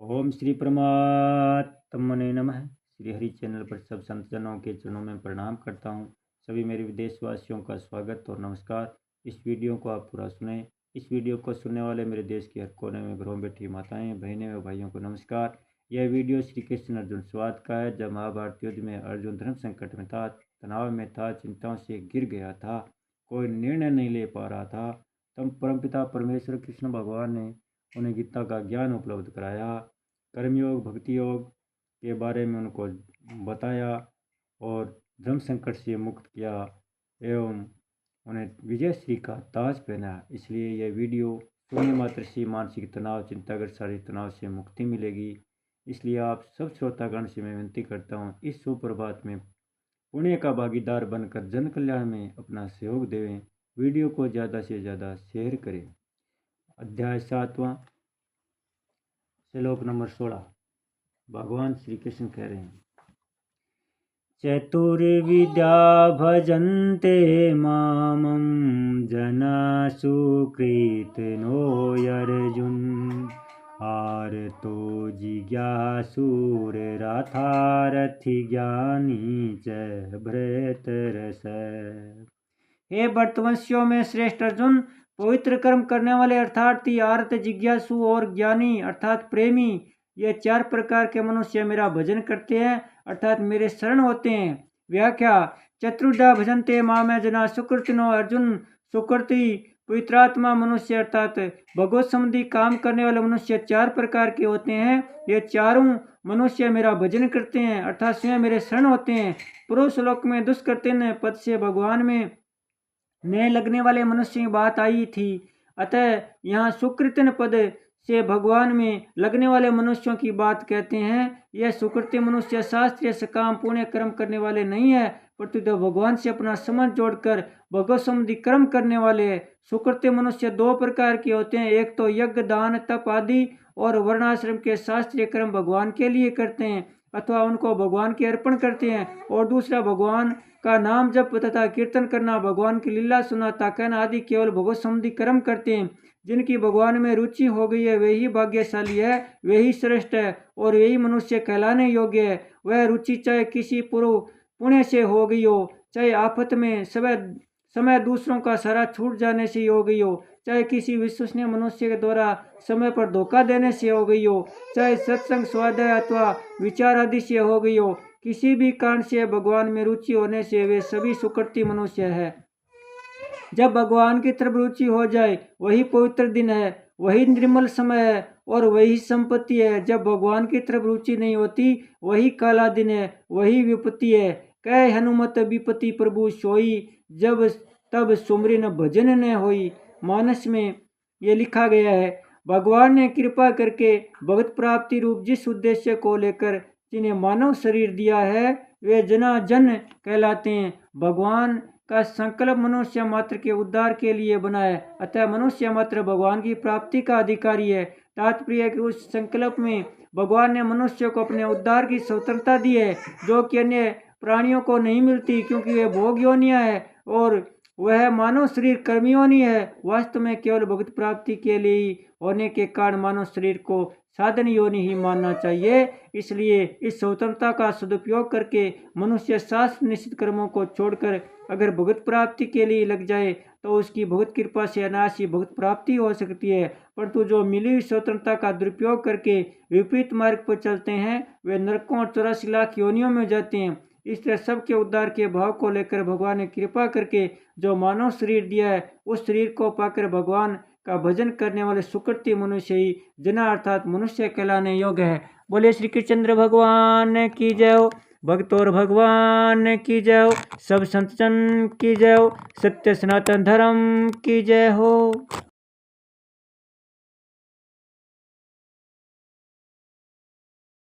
ओम श्री परमात्मने नमः। श्री हरि चैनल पर सब संतजनों के चरणों में प्रणाम करता हूँ। सभी मेरे विदेशवासियों का स्वागत और नमस्कार। इस वीडियो को आप पूरा सुने। इस वीडियो को सुनने वाले मेरे देश के हर कोने में घरों बैठी माताएं, बहनें व भाइयों को नमस्कार। यह वीडियो श्री कृष्ण अर्जुन संवाद का है। जब महाभारत युद्ध में अर्जुन धर्म संकट में था, तनाव में था, चिंताओं से घिर गया था, कोई निर्णय नहीं ले पा रहा था, तब परमपिता परमेश्वर कृष्ण भगवान ने उन्हें गीता का ज्ञान उपलब्ध कराया, कर्मयोग भक्ति योग के बारे में उनको बताया और धर्म संकट से मुक्त किया एवं उन्हें विजयश्री का ताज पहना। इसलिए यह वीडियो सुनने मात्र से मानसिक तनाव, चिंताग्रस्त शारीरिक तनाव से मुक्ति मिलेगी। इसलिए आप सब श्रोतागण से मैं विनती करता हूँ, इस सुप्रभात में पुण्य का भागीदार बनकर जन कल्याण में अपना सहयोग देवें। वीडियो को ज़्यादा से ज़्यादा शेयर करें। अध्याय 7वां, श्लोक नंबर 16। भगवान श्री कृष्ण कह रहे हैं, चतुर्विद्या भजन्ते मामं जना सुकृतिनो अर्जुन आरतो जिज्ञासुरथारथि ज्ञानी च भृतरस। हे भरतवंशियों में श्रेष्ठ अर्जुन, पवित्र कर्म करने वाले अर्थात आर्त, जिज्ञासु और ज्ञानी अर्थात प्रेमी, ये चार प्रकार के मनुष्य मेरा भजन करते हैं अर्थात मेरे शरण होते हैं। व्याख्या, चतुर्विधा भजन्ते माम जना सुकृतिनो अर्जुन। सुकृति पवित्रात्मा मनुष्य अर्थात भगवत संबंधी काम करने वाले मनुष्य चार प्रकार के होते हैं। ये चारों मनुष्य मेरा भजन करते हैं अर्थात स्वयं मेरे शरण होते हैं। पूर्व श्लोक में दुष्कृतिन पद से भगवान में नए लगने वाले मनुष्य की बात आई थी, अतः यहाँ सुकृतिन पद से भगवान में लगने वाले मनुष्यों की बात कहते हैं। यह सुकृति मनुष्य शास्त्रीय सकाम पुण्य कर्म करने वाले नहीं है, परंतु भगवान से अपना संबंध जोड़कर भगवत संबंधी कर्म करने वाले हैं। सुकृति मनुष्य दो प्रकार के होते हैं, एक तो यज्ञ, दान, तप आदि और वर्णाश्रम के शास्त्रीय कर्म भगवान के लिए करते हैं अथवा उनको भगवान के अर्पण करते हैं, और दूसरा भगवान का नाम जप तथा कीर्तन करना, भगवान की लीला सुनाता कहना आदि केवल भगवत संबंधी कर्म करते हैं। जिनकी भगवान में रुचि हो गई है वे ही भाग्यशाली है, वे ही श्रेष्ठ है और वे ही मनुष्य कहलाने योग्य है। वह रुचि चाहे किसी पूर्व पुण्य से हो गई हो, चाहे आफत में समय दूसरों का सहारा छूट जाने से हो गई हो, चाहे किसी विश्वसनीय मनुष्य के द्वारा समय पर धोखा देने से हो गई हो, चाहे सत्संग, स्वाध्याय अथवा विचार आदि से हो गई हो, किसी भी कारण से भगवान में रुचि होने से वे सभी सुकृति मनुष्य है। जब भगवान की तरफ रुचि हो जाए वही पवित्र दिन है, वही निर्मल समय है और वही संपत्ति है। जब भगवान की तरफ रुचि नहीं होती वही काला दिन है, वही विपत्ति है। कह हनुमत विपत्ति प्रभु सोई, जब तब सुमरिन भजन न होई। मानस में ये लिखा गया है, भगवान ने कृपा करके भगत प्राप्ति रूप जिस उद्देश्य को लेकर जिन्हें मानव शरीर दिया है वे जना जन कहलाते हैं। भगवान का संकल्प मनुष्य मात्र के उद्धार के लिए बना है, अतः मनुष्य मात्र भगवान की प्राप्ति का अधिकारी है। तात्पर्य कि उस संकल्प में भगवान ने मनुष्य को अपने उद्धार की स्वतंत्रता दी है, जो कि अन्य प्राणियों को नहीं मिलती, क्योंकि वे भोग योनियां है और वह मानव शरीर कर्म योनि है। वास्तव में केवल भगवत प्राप्ति के लिए ही होने के कारण मानव शरीर को साधन योनि ही मानना चाहिए। इसलिए इस स्वतंत्रता का सदुपयोग करके मनुष्य शास्त्र निश्चित कर्मों को छोड़कर अगर भगवत प्राप्ति के लिए लग जाए तो उसकी भगवत कृपा से अनायास ही भगवत प्राप्ति हो सकती है। परंतु जो मिली हुई स्वतंत्रता का दुरुपयोग करके विपरीत मार्ग पर चलते हैं वे नरकों और 84 लाख योनियों में जाते हैं। इस तरह सबके उद्धार के भाव को लेकर भगवान ने कृपा करके जो मानव शरीर दिया है उस शरीर को पाकर भगवान का भजन करने वाले सुकृति मनुष्य ही जना अर्थात मनुष्य कहलाने योग्य है। बोले श्री कृष्ण भगवान की जय हो, भक्त और भगवान की जय हो, सब संतजन की जय हो, सत्य सनातन धर्म की जय हो।